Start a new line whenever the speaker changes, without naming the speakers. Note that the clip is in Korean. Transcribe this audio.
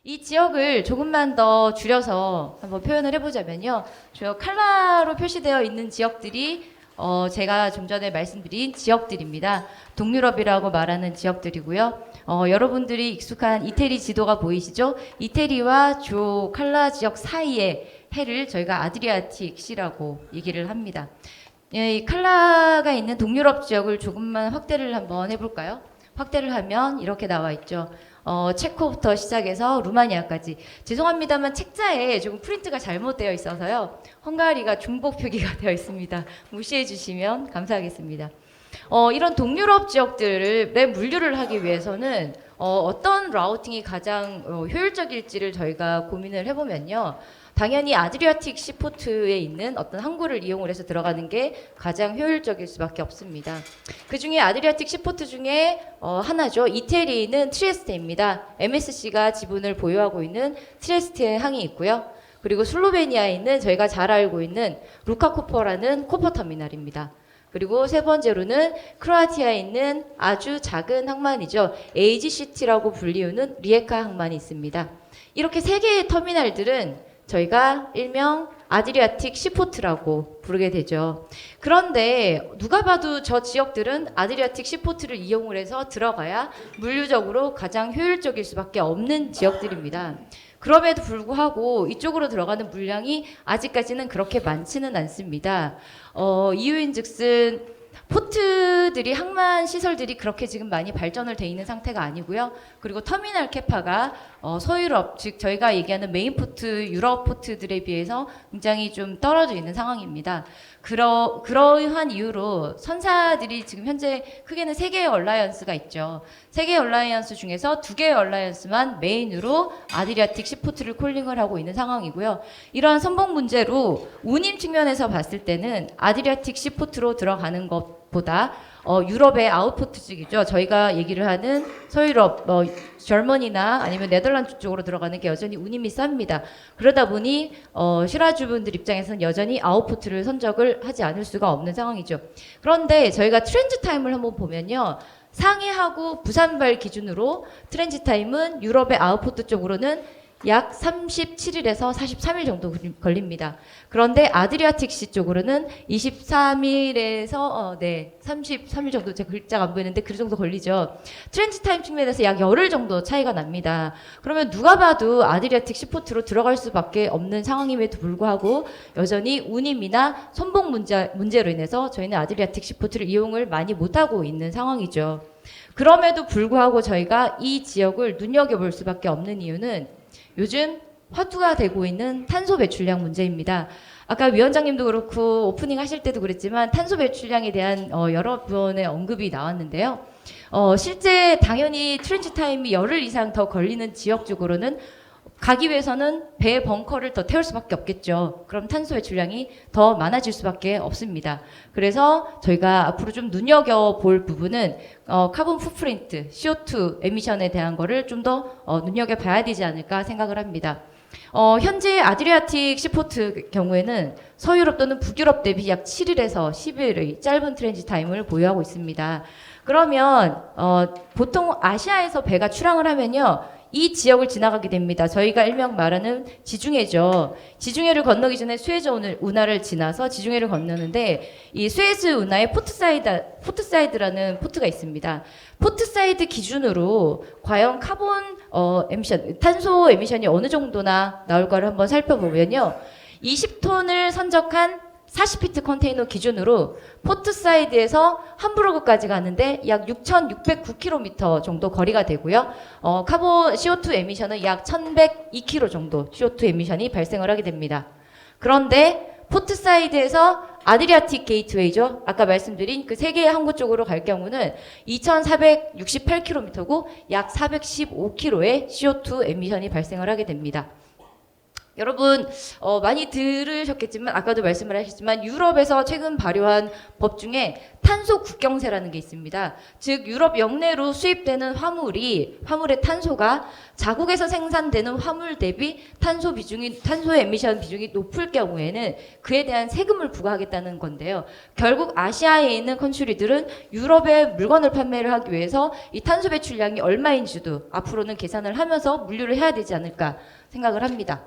이 지역을 조금만 더 줄여서 한번 표현을 해보자면요. 저 칼라로 표시되어 있는 지역들이 제가 좀 전에 말씀드린 지역들입니다. 동유럽이라고 말하는 지역들이고요. 여러분들이 익숙한 이태리 지도가 보이시죠? 이태리와 조 칼라 지역 사이의 해를 저희가 아드리아틱 시라고 얘기를 합니다. 예, 이 칼라가 있는 동유럽 지역을 조금만 확대를 한번 해볼까요? 확대를 하면 이렇게 나와 있죠. 체코부터 시작해서 루마니아까지. 죄송합니다만 책자에 조금 프린트가 잘못되어 있어서요. 헝가리가 중복 표기가 되어 있습니다. 무시해 주시면 감사하겠습니다. 이런 동유럽 지역들의 물류를 하기 위해서는 어떤 라우팅이 가장 효율적일지를 저희가 고민을 해보면요. 당연히 아드리아틱 시포트에 있는 어떤 항구를 이용을 해서 들어가는 게 가장 효율적일 수밖에 없습니다. 그 중에 아드리아틱 시포트 중에 하나죠. 이태리는 트리에스테입니다. MSC가 지분을 보유하고 있는 트리에스테 항이 있고요. 그리고 슬로베니아에 있는 저희가 잘 알고 있는 루카코퍼라는 코퍼 터미널입니다. 그리고 세 번째로는 크로아티아에 있는 아주 작은 항만이죠. AGCT라고 불리우는 리에카 항만이 있습니다. 이렇게 세 개의 터미널들은 저희가 일명 아드리아틱 시포트라고 부르게 되죠. 그런데 누가 봐도 저 지역들은 아드리아틱 시포트를 이용을 해서 들어가야 물류적으로 가장 효율적일 수밖에 없는 지역들입니다. 그럼에도 불구하고 이쪽으로 들어가는 물량이 아직까지는 그렇게 많지는 않습니다. 이유인즉슨 포트들이 항만 시설들이 그렇게 지금 많이 발전을 돼 있는 상태가 아니고요. 그리고 터미널 캐파가 서유럽, 즉 저희가 얘기하는 메인 포트, 유럽 포트들에 비해서 굉장히 좀 떨어져 있는 상황입니다. 그러한 이유로 선사들이 지금 현재 크게는 3개의 얼라이언스가 있죠. 3개의 얼라이언스 중에서 2개의 얼라이언스만 메인으로 아드리아틱 시포트를 콜링을 하고 있는 상황이고요. 이러한 선봉 문제로 운임 측면에서 봤을 때는 아드리아틱 시포트로 들어가는 것보다 유럽의 아웃포트 쪽이죠. 저희가 얘기를 하는 서유럽, 저머니나 아니면 네덜란드 쪽으로 들어가는 게 여전히 운임이 쌉니다. 그러다 보니 실화주분들 입장에서는 여전히 아웃포트를 선적을 하지 않을 수가 없는 상황이죠. 그런데 저희가 트랜지 타임을 한번 보면요. 상해하고 부산발 기준으로 트랜지 타임은 유럽의 아웃포트 쪽으로는 약 37일에서 43일 정도 걸립니다. 그런데 아드리아틱시 쪽으로는 23일에서 33일 정도, 제 글자가 안 보이는데 그 정도 걸리죠. 트랜지 타임 측면에서 약 열흘 정도 차이가 납니다. 그러면 누가 봐도 아드리아틱 시포트로 들어갈 수밖에 없는 상황임에도 불구하고 여전히 운임이나 선봉 문제로 인해서 저희는 아드리아틱 시포트를 이용을 많이 못하고 있는 상황이죠. 그럼에도 불구하고 저희가 이 지역을 눈여겨볼 수밖에 없는 이유는 요즘 화두가 되고 있는 탄소 배출량 문제입니다. 아까 위원장님도 그렇고 오프닝 하실 때도 그랬지만 탄소 배출량에 대한 여러 번의 언급이 나왔는데요. 실제 당연히 트랜지 타임이 열흘 이상 더 걸리는 지역 쪽으로는 가기 위해서는 배 벙커를 더 태울 수밖에 없겠죠. 그럼 탄소 배출량이 더 많아질 수밖에 없습니다. 그래서 저희가 앞으로 좀 눈여겨볼 부분은 카본 풋프린트, CO2 에미션에 대한 거를 좀 더 눈여겨봐야 되지 않을까 생각을 합니다. 현재 아드리아틱 시포트 경우에는 서유럽 또는 북유럽 대비 약 7일에서 10일의 짧은 트랜지 타임을 보유하고 있습니다. 그러면 보통 아시아에서 배가 출항을 하면요. 이 지역을 지나가게 됩니다. 저희가 일명 말하는 지중해죠. 지중해를 건너기 전에 수에즈 운하를 지나서 지중해를 건너는데 이 수에즈 운하에 포트사이드라는 포트가 있습니다. 포트사이드 기준으로 과연 카본 에미션, 탄소 에미션이 어느 정도나 나올까를 한번 살펴보면요. 20톤을 선적한 40피트 컨테이너 기준으로 포트사이드에서 함부르크까지 가는데 약 6,609km 정도 거리가 되고요. 카본 CO2 에미션은 약 1,102kg 정도 CO2 에미션이 발생을 하게 됩니다. 그런데 포트사이드에서 아드리아틱 게이트웨이죠. 아까 말씀드린 그 세 개의 항구 쪽으로 갈 경우는 2,468km고 약 415kg의 CO2 에미션이 발생을 하게 됩니다. 여러분 많이 들으셨겠지만 아까도 말씀을 하셨지만 유럽에서 최근 발효한 법 중에 탄소 국경세라는 게 있습니다. 즉 유럽 영내로 수입되는 화물의 탄소가 자국에서 생산되는 화물 대비 탄소 에미션 비중이 높을 경우에는 그에 대한 세금을 부과하겠다는 건데요. 결국 아시아에 있는 컨트리들은 유럽에 물건을 판매를 하기 위해서 이 탄소 배출량이 얼마인지도 앞으로는 계산을 하면서 물류를 해야 되지 않을까 생각을 합니다.